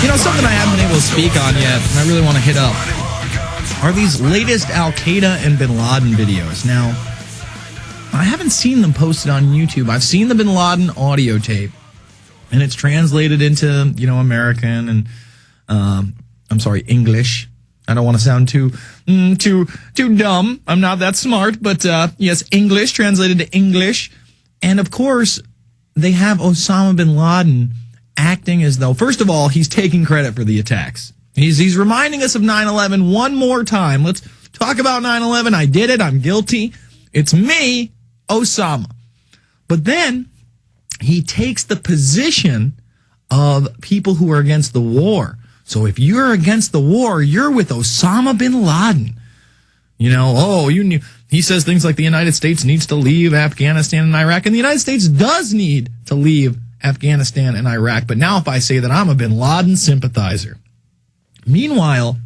You know, something I haven't been able to speak on yet, and I really want to hit up, are these latest Al-Qaeda and Bin Laden videos. Now, I haven't seen them posted on YouTube. I've seen the Bin Laden audio tape, and it's translated into, you know, American and, English. I don't want to sound too dumb. I'm not that smart, but, yes, English, translated to English. And, of course, they have Osama bin Laden acting as though, first of all, he's taking credit for the attacks. He's reminding us of 9/11 one more time. Let's talk about 9/11. I did it. I'm guilty. It's me, Osama. But then he takes the position of people who are against the war. So if you're against the war, you're with Osama bin Laden. You know, you knew. He says things like the United States needs to leave Afghanistan and Iraq, and the United States does need to leave Afghanistan and Iraq. But now if I say that I'm a bin Laden sympathizer. Meanwhile,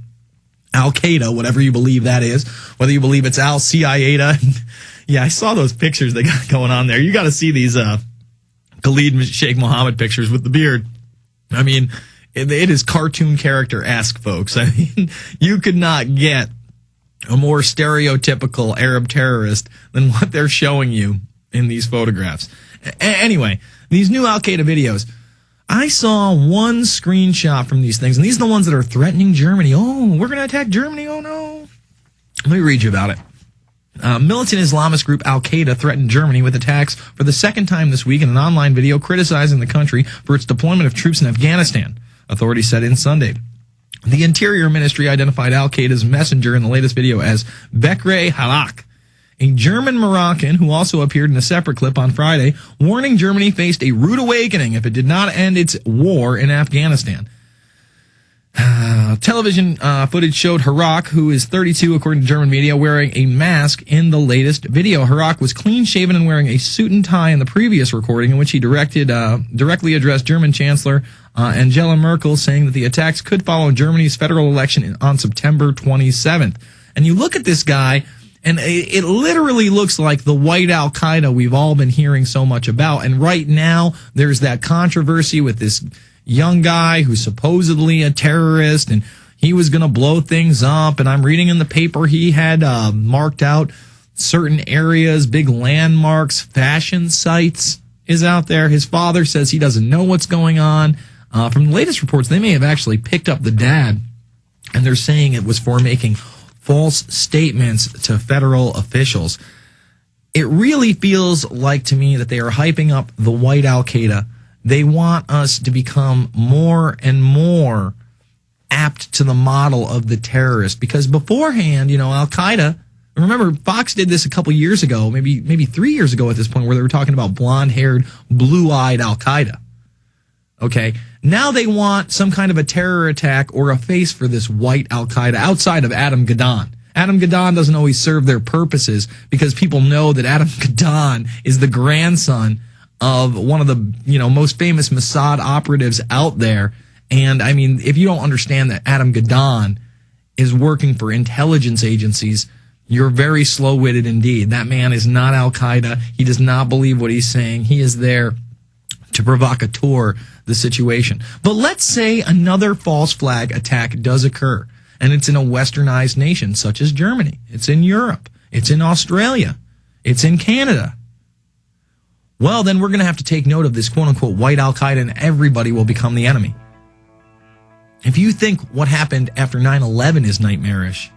Al-Qaeda, whatever you believe that is, whether you believe it's Al-CIA, yeah, I saw those pictures they got going on there. You got to see these Khalid Sheikh Mohammed pictures with the beard. I mean, it is cartoon character-esque, folks. I mean, you could not get a more stereotypical Arab terrorist than what they're showing you in these photographs. Anyway, these new Al-Qaeda videos, I saw one screenshot from these things, and these are the ones that are threatening Germany. Oh, we're going to attack Germany. Oh, no. Let me read you about it. Militant Islamist group Al-Qaeda threatened Germany with attacks for the second time this week in an online video criticizing the country for its deployment of troops in Afghanistan, authorities said in Sunday. The Interior Ministry identified Al-Qaeda's messenger in the latest video as Bekre Halak, a German Moroccan who also appeared in a separate clip on Friday, warning Germany faced a rude awakening if it did not end its war in Afghanistan. Television footage showed Harak, who is 32 according to German media, wearing a mask in the latest video. Harak was clean-shaven and wearing a suit and tie in the previous recording, in which he directly addressed German Chancellor Angela Merkel, saying that the attacks could follow Germany's federal election on September 27th. And you look at this guy, and it literally looks like the white Al-Qaeda we've all been hearing so much about. And right now, there's that controversy with this young guy who's supposedly a terrorist, and he was going to blow things up. And I'm reading in the paper he had marked out certain areas, big landmarks, fashion sites is out there. His father says he doesn't know what's going on. From the latest reports, they may have actually picked up the dad, and they're saying it was for making false statements to federal officials. It really feels like to me that they are hyping up the white Al-Qaeda. They want us to become more and more apt to the model of the terrorist, because beforehand, you know, Al-Qaeda, remember Fox did this a couple years ago, maybe 3 years ago at this point, where they were talking about blonde-haired, blue-eyed Al-Qaeda. Okay, now they want some kind of a terror attack or a face for this white Al-Qaeda outside of Adam Gaddan. Adam Gaddan doesn't always serve their purposes because people know that Adam Gaddan is the grandson of one of the, you know, most famous Mossad operatives out there. And I mean, if you don't understand that Adam Gaddan is working for intelligence agencies, you're very slow-witted indeed. That man is not Al-Qaeda. He does not believe what he's saying. He is there to provocateur the situation. But let's say another false flag attack does occur, and it's in a westernized nation such as Germany. It's in Europe. It's in Australia. It's in Canada. Well, then we're going to have to take note of this quote-unquote white Al-Qaeda, and everybody will become the enemy. If you think what happened after 9/11 is nightmarish,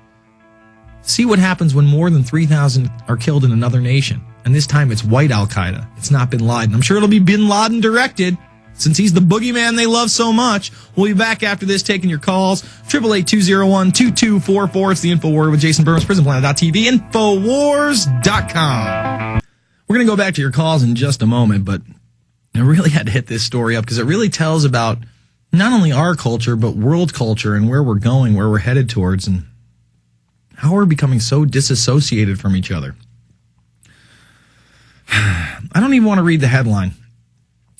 see what happens when more than 3,000 are killed in another nation. And this time it's white Al-Qaeda. It's not bin Laden. I'm sure it'll be bin Laden directed, since he's the boogeyman they love so much. We'll be back after this taking your calls. 888-201-2244. It's the Infowarrior with Jason Bermas, PrisonPlanet.tv, Infowars.com. We're going to go back to your calls in just a moment, but I really had to hit this story up because it really tells about not only our culture, but world culture and where we're going, where we're headed towards, and how we're becoming so disassociated from each other. I don't even want to read the headline.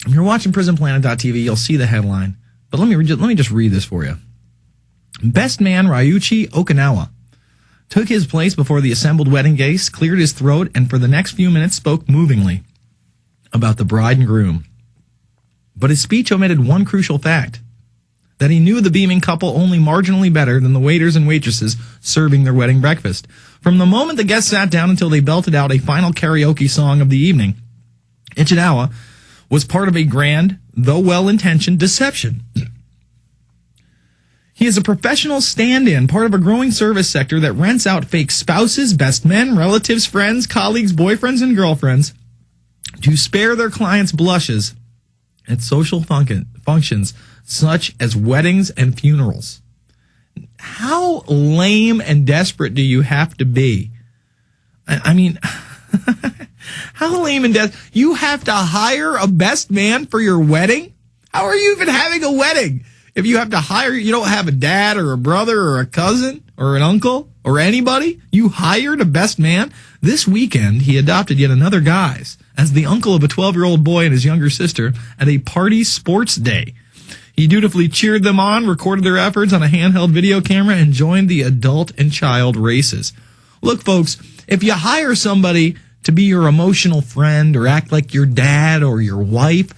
If you're watching PrisonPlanet.tv, you'll see the headline. But let me just read this for you. Best man Ryuichi Okinawa took his place before the assembled wedding guests, cleared his throat, and for the next few minutes spoke movingly about the bride and groom. But his speech omitted one crucial fact. that he knew the beaming couple only marginally better than the waiters and waitresses serving their wedding breakfast. From the moment the guests sat down until they belted out a final karaoke song of the evening, Ichinawa was part of a grand, though well-intentioned, deception. He is a professional stand-in, part of a growing service sector that rents out fake spouses, best men, relatives, friends, colleagues, boyfriends, and girlfriends to spare their clients blushes at social functions such as weddings and funerals. How lame and desperate do you have to be? I mean, how lame and desperate? You have to hire a best man for your wedding? How are you even having a wedding? If you have to hire, you don't have a dad or a brother or a cousin or an uncle or anybody. You hired a best man. This weekend, he adopted yet another guise as the uncle of a 12-year-old boy and his younger sister at a party sports day. He dutifully cheered them on, recorded their efforts on a handheld video camera, and joined the adult and child races. Look, folks, if you hire somebody to be your emotional friend or act like your dad or your wife,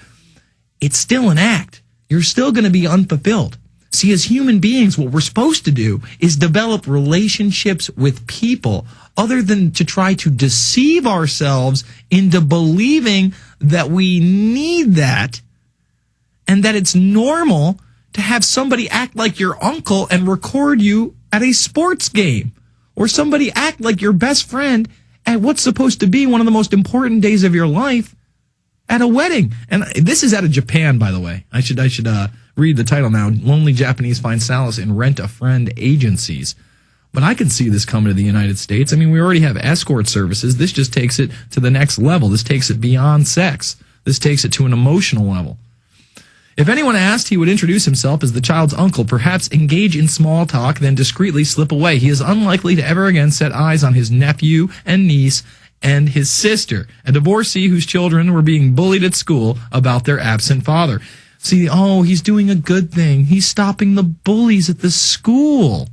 it's still an act. You're still going to be unfulfilled. See, as human beings, what we're supposed to do is develop relationships with people other than to try to deceive ourselves into believing that we need that and that it's normal to have somebody act like your uncle and record you at a sports game, or somebody act like your best friend at what's supposed to be one of the most important days of your life at a wedding. And this is out of Japan, by the way. I should read the title now. Lonely Japanese find solace in rent-a-friend agencies. But I can see this coming to the United States. I mean, we already have escort services. This just takes it to the next level. This takes it beyond sex. This takes it to an emotional level. If anyone asked, he would introduce himself as the child's uncle, perhaps engage in small talk, then discreetly slip away. He is unlikely to ever again set eyes on his nephew and niece and his sister, a divorcee whose children were being bullied at school about their absent father. See, he's doing a good thing. He's stopping the bullies at the school.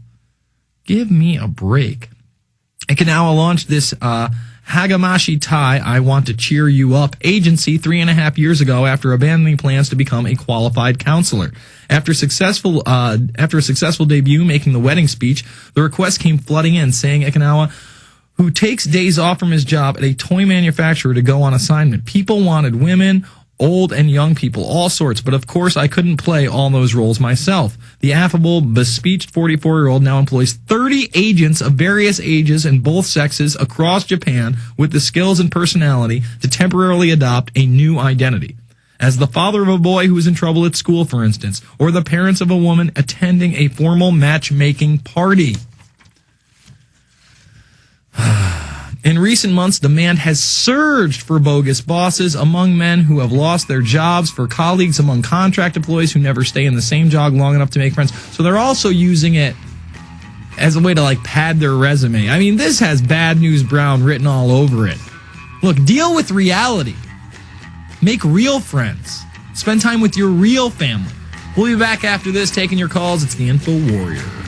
Give me a break. Okinawa launched this Hagamashi Tai, I Want to Cheer You Up agency 3.5 years ago after abandoning plans to become a qualified counselor. After a successful debut making the wedding speech, the request came flooding in, saying Okinawa, who takes days off from his job at a toy manufacturer to go on assignment. People wanted women, old and young people, all sorts, but of course I couldn't play all those roles myself. The affable, bespeeched 44-year-old now employs 30 agents of various ages and both sexes across Japan with the skills and personality to temporarily adopt a new identity. As the father of a boy who is in trouble at school, for instance, or the parents of a woman attending a formal matchmaking party. In recent months, demand has surged for bogus bosses among men who have lost their jobs, for colleagues among contract employees who never stay in the same job long enough to make friends. So they're also using it as a way to pad their resume. I mean, this has Bad News Brown written all over it. Look, deal with reality. Make real friends. Spend time with your real family. We'll be back after this taking your calls. It's the Infowarrior.